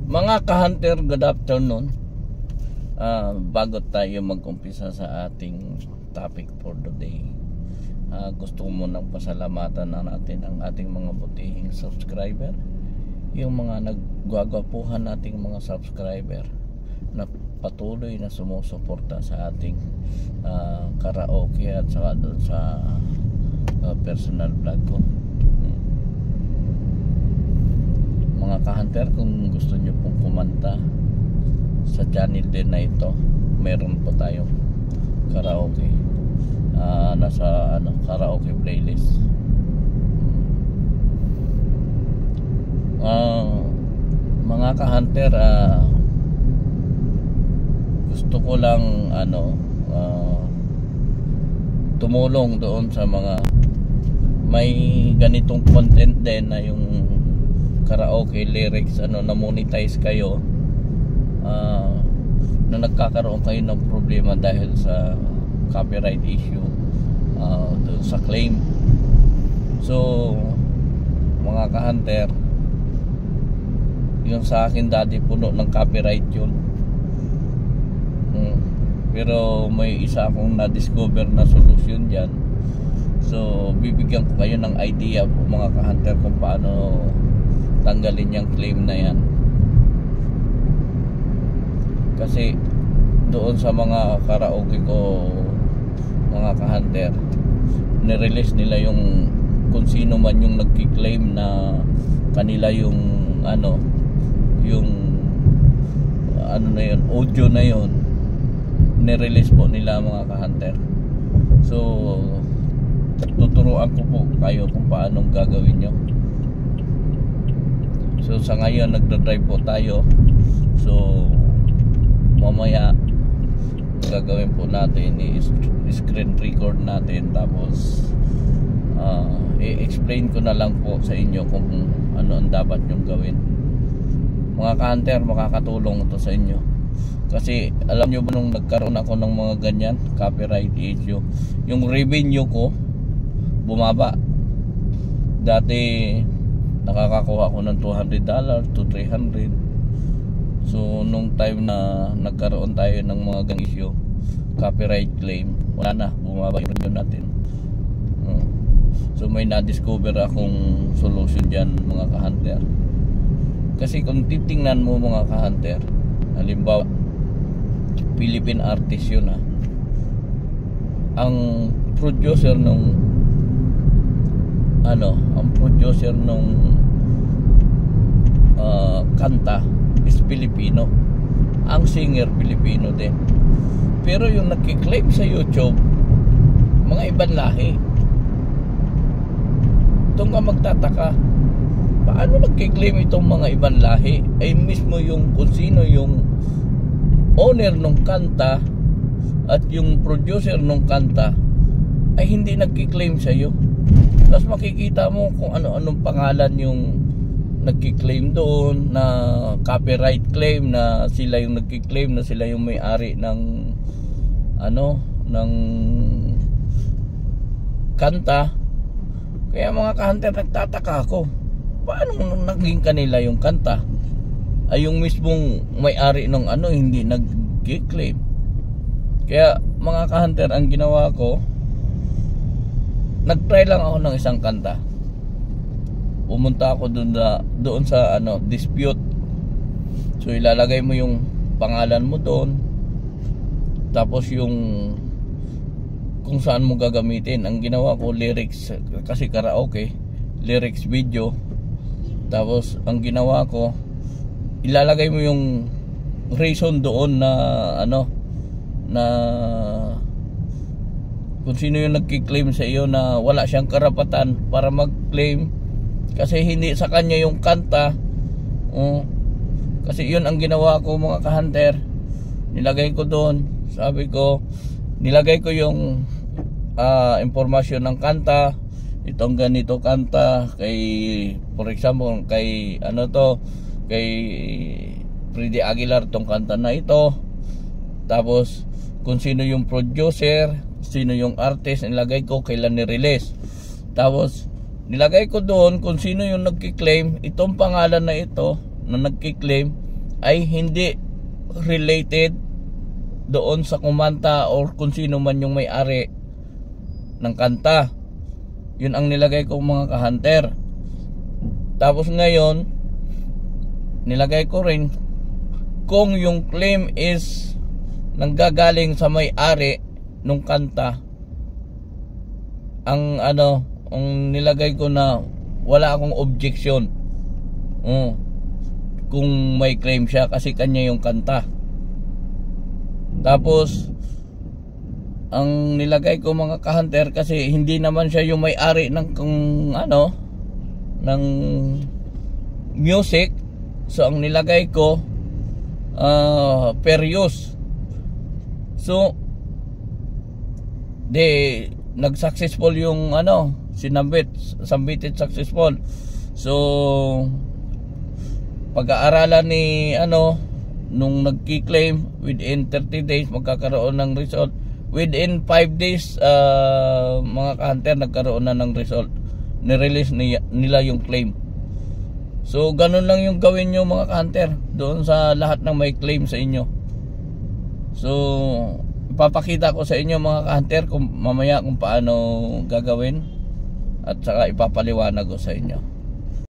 Mga ka-hunter, good afternoon. Bago tayo mag-umpisa sa ating topic for today, gusto ko munang pasalamatan na natin ang ating mga butihing subscriber, yung mga nagwagwapuhan nating mga subscriber na patuloy na sumusuporta sa ating karaoke at saka doon sa personal vlog ko. Mga ka-hunter, kung gusto nyo pong kumanta sa channel din na ito, meron po tayong karaoke, nasa karaoke playlist. Mga ka-hunter, gusto ko lang tumulong doon sa mga may ganitong content din na yung karaoke lyrics na monetize kayo, na nagkakaroon kayo ng problema dahil sa copyright issue, sa claim. So mga ka-hunter, yung sa akin dati puno ng copyright yun, pero may isa akong na-discover na solution dyan. So bibigyan ko kayo ng idea po mga ka-hunter kung paano tanggalin yung claim na yan. Kasi doon sa mga karaoke ko, mga ka-hunter, nirelease nila yung kung sino man yung nagki-claim na kanila yung na yun, audio na yun, nirelease po nila mga ka-hunter. So tuturuan ko po kayo kung paano gagawin nyo. So sa ngayon nagdadrive po tayo. So mamaya gagawin po natin i-screen record natin, tapos i-explain ko na lang po sa inyo kung ano ang dapat nyong gawin. Mga ka-hunter, makakatulong ito sa inyo. Kasi alam nyo ba, nung nagkaroon ako ng mga ganyan copyright issue, yung revenue ko bumaba. Dati nakakakuha ko ng $200 to $300. So nung time na nagkaroon tayo ng mga ganung issue, copyright claim, wala na, bumaba yung revenue natin. So may na-discover akong solution dyan mga ka-hunter. Kasi kung titingnan mo mga ka-hunter, halimbawa Philippine artist yun, ang producer nung kanta is Pilipino, ang singer Pilipino din, pero yung nagki-claim sa YouTube mga ibang lahi. Doon ka magtataka, paano nagki-claim itong mga ibang lahi? Ay mismo yung kung sino yung owner ng kanta at yung producer ng kanta ay hindi nagki-claim sa iyo. Tapos makikita mo kung ano-anong pangalan yung nagki-claim doon, na copyright claim, na sila yung nagki-claim na sila yung may-ari ng ng kanta. Kaya mga ka-hunter, nagtataka ako, paano naging kanila yung kanta ay yung mismong may-ari ng hindi nagki-claim. Kaya mga ka-hunter, ang ginawa ko, nag-try lang ako ng isang kanta. Pumunta ako doon sa dispute. So ilalagay mo yung pangalan mo doon, tapos yung kung saan mo gagamitin. Ang ginawa ko, lyrics, kasi karaoke, lyrics video. Tapos ang ginawa ko, ilalagay mo yung reason doon na na kung sino yung nagki-claim sa iyo na wala siyang karapatan para mag-claim kasi hindi sa kanya yung kanta. Kasi yun ang ginawa ko mga ka-hunter. Nilagay ko doon, sabi ko, nilagay ko yung impormasyon ng kanta. Itong ganito kanta kay, for example, kay kay Freddy Aguilar tong kanta na ito. Tapos kung sino yung producer, sino yung artist, nilagay ko kailan ni-release. Tapos nilagay ko doon kung sino yung nagki-claim, itong pangalan na ito na nagki-claim, ay hindi related doon sa kumanta or kung sino man yung may-ari ng kanta. Yun ang nilagay ko mga ka-hunter. Tapos ngayon nilagay ko rin kung yung claim is nanggagaling sa may-ari nung kanta. Ang nilagay ko na wala akong objection kung may claim siya kasi kanya yung kanta. Tapos ang nilagay ko mga ka-hunter kasi hindi naman siya yung may-ari ng ng music. So ang nilagay ko per use. So nag-successful yung submitted successful. So pag-aaralan ni nung nagki-claim within 30 days magkakaroon ng result. Within 5 days mga ka-hunter nagkaroon na ng result. Ni-release nila yung claim. So ganun lang yung gawin nyo mga ka-hunter doon sa lahat ng may claim sa inyo. So ipapakita ko sa inyo mga ka-hunter kung mamaya kung paano gagawin at saka ipapaliwanag ko sa inyo.